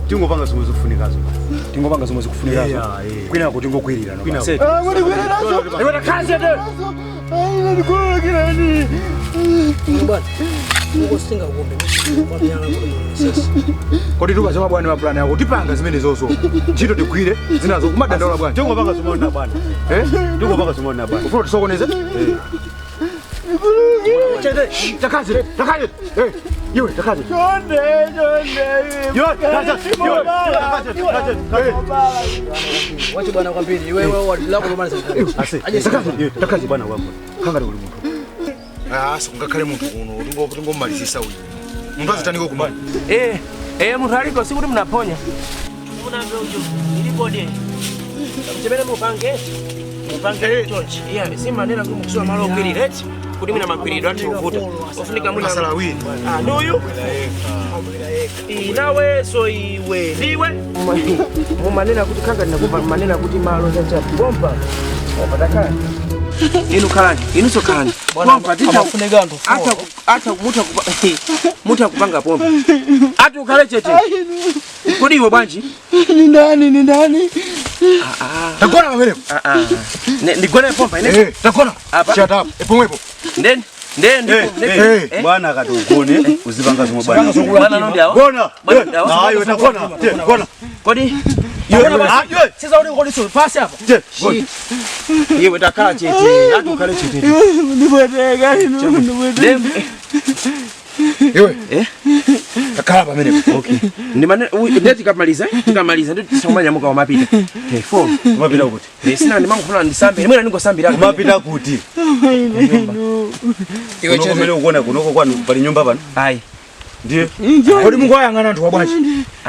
Tingopanga somwe zofunikazo. Tingopanga somwe zofunikazo. Kwina kuti ngokwirira no. Ngoti kwirirazo. Iwe kaze de. Ai ndikulogira ni. Bwana. Ukosinga ukombe. Kwani yana sesi. Kodi tuba chama bwana wa plan yako tipanga zimene zozo. Ntchito tikwire zinazo kumadandaula bwana. Tingopanga somwe na bwana. Tingopanga somwe na bwana. Ufuna tisokoneze? Takaze. Iwe takaze. Jonde. Yo, wacha bwana kwambiri wewe wadilako lomana sasa. Takaze bwana wako. Kangari uli muntu. Singakale muntu kuno tingomalizisa uyu. Muntu azitaniko kumani. Muntu aliko sikuti mnaponya. Unambe ujo. Ilibode. Mchebele mupange church. Sima nena kumuswa malo kwirira eti. Kuti mina makwirira ati uvuta. Ofunika muna malawien. Nduyu. Inawe so iwe ndiwe. Mumanena kuti kanga ndinakupa manena kuti malo chacha bomba. Opadaka. Inu kalani, inu so kalani. Bomba titafunega ndo. Ata muta kupanga bomba. Ati ukale chete. Kodi iwe bwanji? Ni ndani. Takona mwereko. Ndigone pompa ine. Takona. Shut up. Epomwepo. Ndeni. Bwana akatugone uzipanga zimwe bwana. Bwana nondi awo. Bona. Hayo takona. Bona. Kodi sasa uli kodi so pasi hapa. Yewe takala chete. Hadi ukale chete. Ndibweteka ino. Yewe. Takala pamenepo. Okay. Ndeti tikamaliza ndio tisamanya muka wa mapita. Okay, 4. Mapita kuti. Sina ndi mangu kufuna ndisambe. Nimwe ningo sambira. Mapita kuti. Iwe chete mele ukuona kunoko kwanu pali nyumba pano. Ai. Ndiye. Kodi mungu ayangana anthu wabwachi.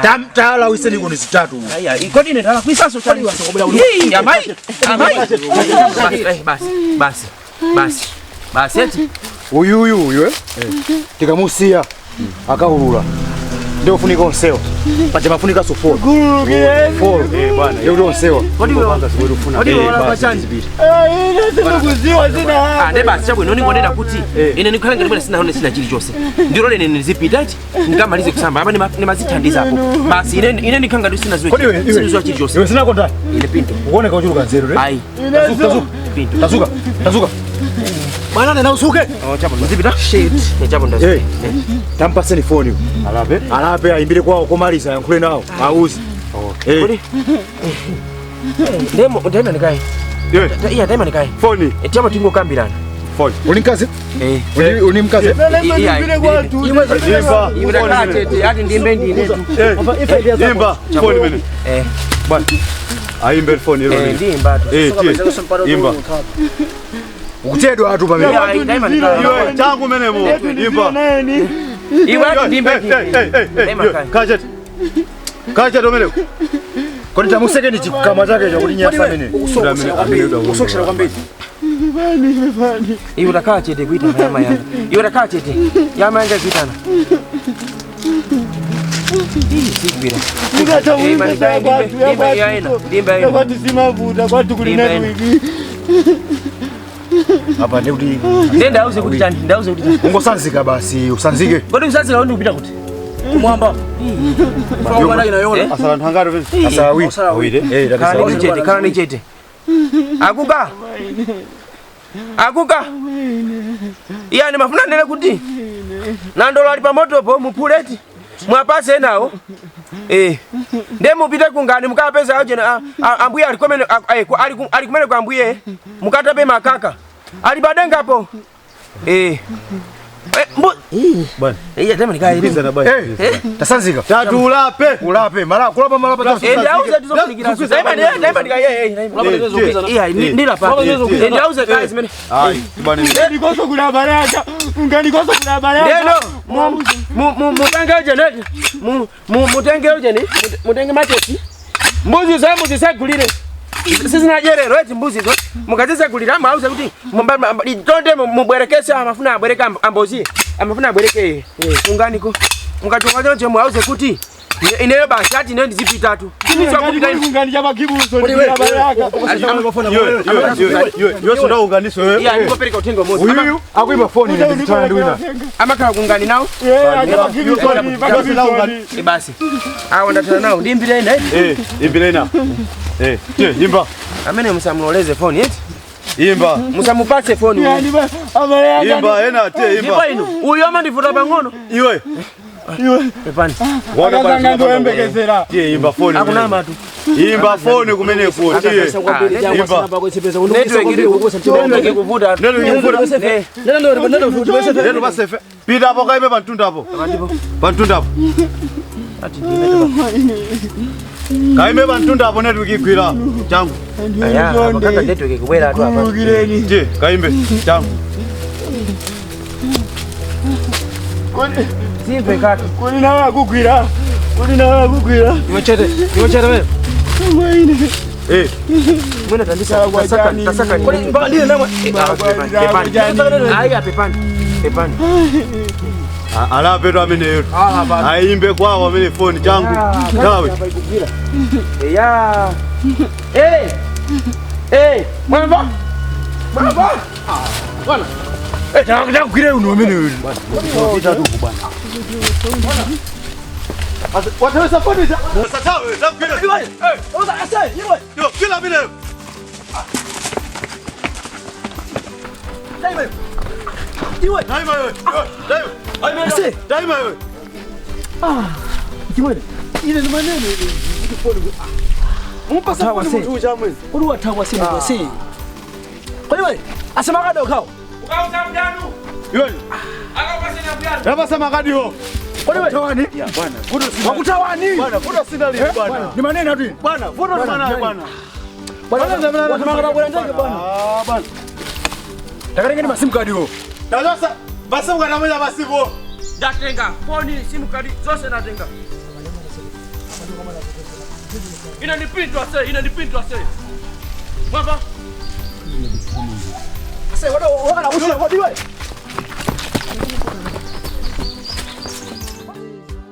Tamtala wiseni kuni zitatu. Aya, kodi ne tala kwisaso chali wasokobela uli. Amai. Basi eti. Uyu tikamusiya akahulula. ndio ufunika onseo. Pacha mafunika so 4. 4 bwana. Ndio onseo. Kodi wewe ufuna. Kodi wewe wala chance. Ina kuziwa sina. Ne basi chabwe noni ngonenda kuti ine nikhala ngati bwana sina chili chose. Ndiro lene nizipita ati nikamalize kusamba. Apa ni mazithandiza hapo. Basi ine nikhanga ndi sina zwe. Sina chili chose. Wewe sina konda. Ine Pinto. Uone kwa chuluka nzero re. Ai. Pinto. Tazuka. Bwana na usuke. Oh chabo nzipita. Shit. Ne chabo ndazuka. Tampaseni phone hiyo. Alape aimbire kwao Komaliza yankule nao. Auzi. Okay. Ndema nikae. Iya ndema nikae. Phone. Chabo tingo kambirana. Phone. Uninkaze? Unimkaze. Imbire kwa tu. Iwe kachete hadi ndimbe ndinetu. Imba. Phone mene. Bwana. Aimbe phone hilo. Ndimba tu. Imba. Ukutedwa watu pamene. Iwe tangu menemo. Imba. Iwe ndimbe. Kaje domele. Kwani tamuseke ni chikama chake cha kulinyasa mene. Usokeshera kwambiri. Mfani. Iwe utakaa chete kuita yama yanga. Iwe utakaa chete. Yama yanga kuitana. Sikbira. Nikata uimba kwatu. Dimba. Kwatu simavuta kwatu kulina wiki. Hapa ndio kuti. Nenda auze kuti chani. Ndauze kuti chani. Ungosanzika basi, usanzike. Kodi usanzika undi kupita kuti? Kumwamba. Kwa wana inayona. Asala ntangaro vile. Asawi. Awide. Kana ni chete. Akuka. Yani mafuna nene kuti. Nandolo ali pamoto po mupuleti. Mwapase nawo. Ndemu pite kungani mukapeza aje ambuye alikomene alikumene kwa ambuye mukatabe makaka. Alibadenga po. Bwana. Tema nikae hivi. Tasanzika. Ulape. Kulapa tatu. Auze tuzofunikira. Tema nikae. Ndila pa. Auze kazi mene. Ai, bwana. Nikoso kula baraka. Nganikoso kula baraka. Neno. Mutenge ujene. Mutenge ujene. Mutenge macheti. Mbuzi sagulire. Sisi na jerero eti mbuzi zo. Mukazisa kulira mauze kuti tonde mubwerekese amafuna abwereka ambozi. Amafuna abwereke unganiko. Mukatoka nje mauze kuti ineyo basi ati ndio ndizipita tu. Kimisa kupita ngani chama kibuso ni baraka. Yo soda unganiso wewe. Iya niko pereka utengo mozi. Huyu akuiba phone ile nditana wina. Amaka kungani nao? Chama kibuso ni basi. Basi. Ndatana nao ndimbire ina. Imbire ina. Imba. Amene musamuloleze phone eti. Imba. Musamupatse phone. Imba ena te imba. Imba ino. Uyo amandivuta bangono. Iwe. Pepani. Wana bana ndo embekezera. Imba phone. Hakuna matu. Imba phone kumene kwa. Imba. Network ile kukosa tibonge kuvuta. Neno basefe. Pita hapo kaime bantunda hapo. Bantunda hapo. Ati ndimete. Kaime bantunda hapo network igwira changu. Aya, kaka network kubwera tu hapa. Je, kaimbe changu. Simpe kaka. Kuni na wakugwira. Niwechete wewe. Mwana tandika tasaka. Kuni ndio na pepani. Aya pepani. Alape ndo amene yote. Aimbe kwao amene phone changu. Gawe. Ya. Mwamba. Bwana. Takugire uno amene yote. Pita tu bwana. Wataweza phone hizo? Sasa tawe, takugire. Oza asai, Yo, kila vile. Daima wewe. Daima wewe. Kimwele. Ile ni maneno ile. Mpasa mtu jamwe. Uli watawase mwase. Kwa hiyo asema kado kao. Ukauza mjanu. Yoni. Akapasa na mjanu. Hapa sema kadi ho. Kwa hiyo tawani. Ya bwana. Wakutawani. Bwana, vuta sina leo bwana. Ni maneno tu. Bwana, vuta sana bwana. Bwana zamana watamanga bwana ndege bwana. Bwana. Takarengeni masimu kadi ho. Sasa basi ukanamoja basi ho. Datenga, phone, simu kadi zose natenga. Inanipintwa ase. Mwamba. Ase wado wakana ushia wadi wewe.